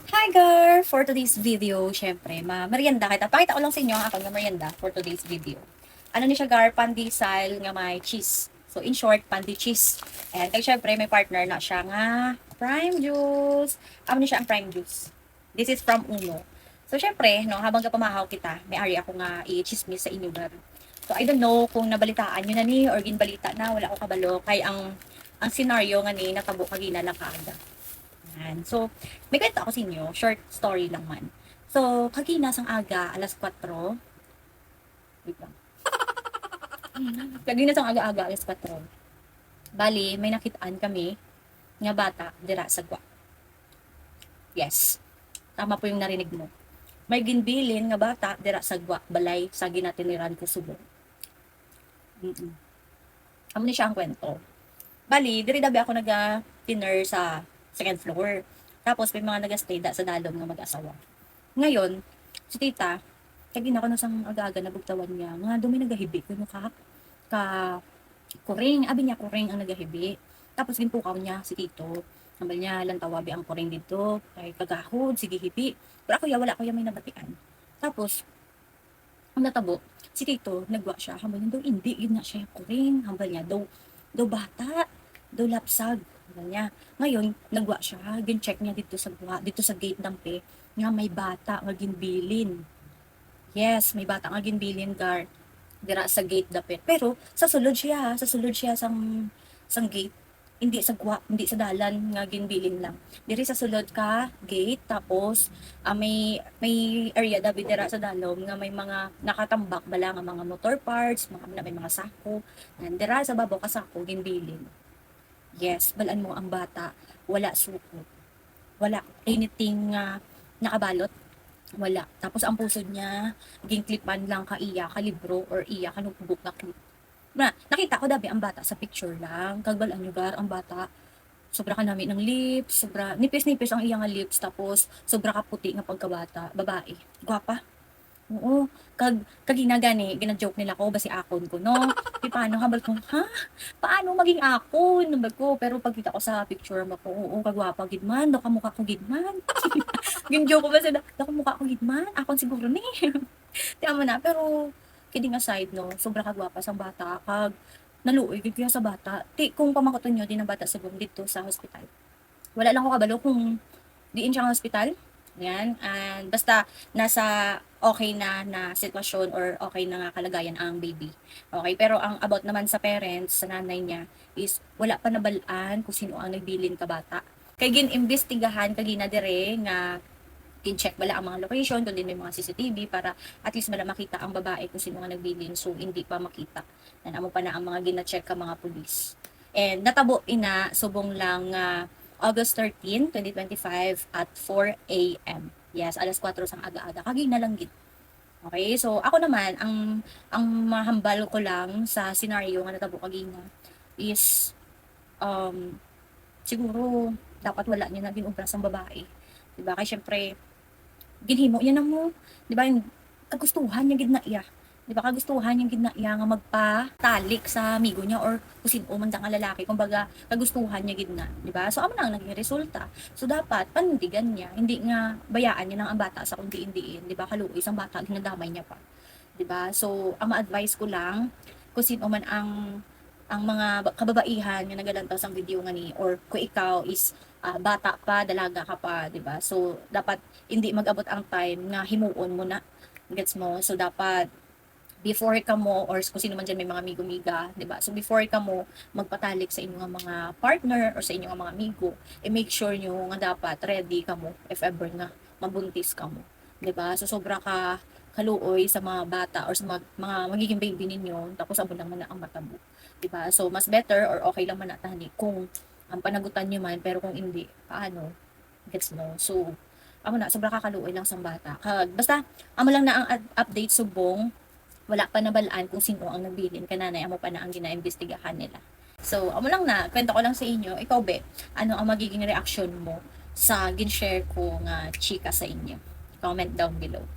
Hi girl! For today's video, syempre, merienda kita. Pakita ko lang sa inyo ang aking merienda for today's video. Ano ni siya gar, pandesal nga may cheese. So in short, pandi cheese. And kaya syempre, may partner na siya nga prime juice. Ano ni siya ang prime juice? This is from Uno. So syempre, no, habang kapamahaw kita, may ari ako nga i-chismis sa inyo gar. So I don't know kung nabalitaan nyo na ni or ginbalita na, wala ko kabalo. Kay ang scenario nga ni natabo kagina lang kaaga. Yan. So, may kwento ako sa inyo. Short story lang man. So, kagina sang aga, alas 4. Wait lang. Kagina sang aga-aga, alas 4. Bali, may nakitaan kami nga bata, dira sa gwa. Yes. Tama po yung narinig mo. May ginbilin nga bata, dira sa gwa, balay, sa ginatiniran ko subong. Amo ni siya ang kwento. Bali, diri dabi ako naga-dinner sa second floor. Tapos may mga nagastay da sa dalom nga mag-asawa. Ngayon, si tita, kagi na ko na sang aga-aga na bugtawan niya, nga dumi nagahibi ko ka kuring, abi niya kuring ang nagahibi. Tapos ginpukaw niya si tito. Sambal niya, lantawabi ang kuring dito, kay kagahod, sige hibi. Pero ako ya, wala ko ya may nabatian. Tapos, ang natabo, si tito, nagwa siya, hambal niya daw, hindi, yun na siya yung kuring. Hambal niya, daw bata, daw lapsag. Niya. Ngayon, nagwa siya, gin-check niya dito sa gate ng pe, nga may bata nga ginbilin. Yes, may bata nga ginbilin gar dira sa gate dapit. Pero sa sulod siya sang gate. Hindi sa gwa, hindi sa dalan nga ginbilin lang. Diri sa sulod ka gate tapos may area dabi dira sa dalom nga may mga nakatambak bala nga mga motor parts, may mga sako. Dira sa babaw ka sako ginbilin. Yes, balaan mo ang bata, wala suko, wala anything nga nakabalot, wala. Tapos ang pusod niya, naging klipan lang ka iya, ka libro, or iya, ka notebook na clip. Nakita ko dabi ang bata sa picture lang, kagbalaan nyo gar, ang bata, sobra ka namin ng lips, sobra, nipis-nipis ang iya nga lips, tapos sobra ka puti nga pagkabata, babae, gwapa. Oo, kaginagani, gina-joke nila ko, basi akon ko, no? Di paano, habal ko, ha? Paano maging akon? Nabag ko, pero pagkita ko sa picture mo ko, oo, kagwapa, gidman, daw kamukha ko gidman. Gin-joke ko ba sila, daw kamukha ko gidman, akon siguro ni. Tiyan mo na, pero, kidding aside, no, sobra kagwapa sa bata, naluoy, gid kaya sa bata. Kung pamangkuton nyo, din ang bata sa dito sa hospital. Wala lang ko kabalo kung diin siya ng hospital, yan, and basta nasa okay na sitwasyon or okay na nga kalagayan ang baby. Okay, pero ang about naman sa parents, sa nanay niya, is wala pa nabalaan kung sino ang nagbilin ka bata. Kay gin-imbestigahan kagina dire nga kin-check bala ang mga location, kung din may mga CCTV para at least bala makita ang babae kung sino nga nagbilin, so hindi pa makita. Amo pa na ang mga gina-check ka mga pulis. And natabo ina subong lang August 13, 2025 at 4 a.m. Yes, alas 4 sang aga-aga. Kagina lang gid. Okay, so ako naman, ang mahambal ko lang sa scenario nga natabo kagina is, siguro, dapat wala niya na ginubras ang babae. Diba? Kaya syempre, ginhimo yan mo. Diba? Yung kagustuhan niya gid na iya. Diba? Kagustuhan niya gid na iya nga magpatalik sa amigo niya or kusin o man nga lalaki. Kumbaga, kagustuhan niya gid na. Diba? So, amo na ang naging resulta. So, dapat panindigan niya. Hindi nga bayaan niya ng ang bata sa kundi indiin. Diba? Kaluoy, isang bata, ginadamay niya pa. Diba? So, ang ma-advise ko lang, kung sino man ang mga kababaihan nga nagalantaw sang video nga ni or kung ikaw is bata pa, dalaga ka pa, 'di ba? So dapat hindi mag-abot ang time nga himuon mo na. Gets mo? So dapat before ka mo or kung sino man dyan may mga amigo-miga, 'di ba? So before ka mo magpatalik sa inyong mga partner or sa inyong mga amigo, make sure nyo nga dapat ready ka mo if ever nga mabuntis ka mo, 'di ba? So sobra ka kaluoy sa mga bata or sa mga magiging baby ninyo tapos abo lang man na ang matabo, 'di ba? So mas better or okay lang man natani kung ang panagutan nyo man, pero kung hindi, paano? Gets mo? So, amo na, sobra kakaluoy lang sa bata. Basta, amo lang na ang update subong, wala pa nabalaan kung sino ang nagbilin kananay, amo pa na ang ginaimbestigahan nila. So, amo lang na, kwento ko lang sa inyo, ikaw be, ano ang magiging reaction mo sa gin-share ko nga chika sa inyo? Comment down below.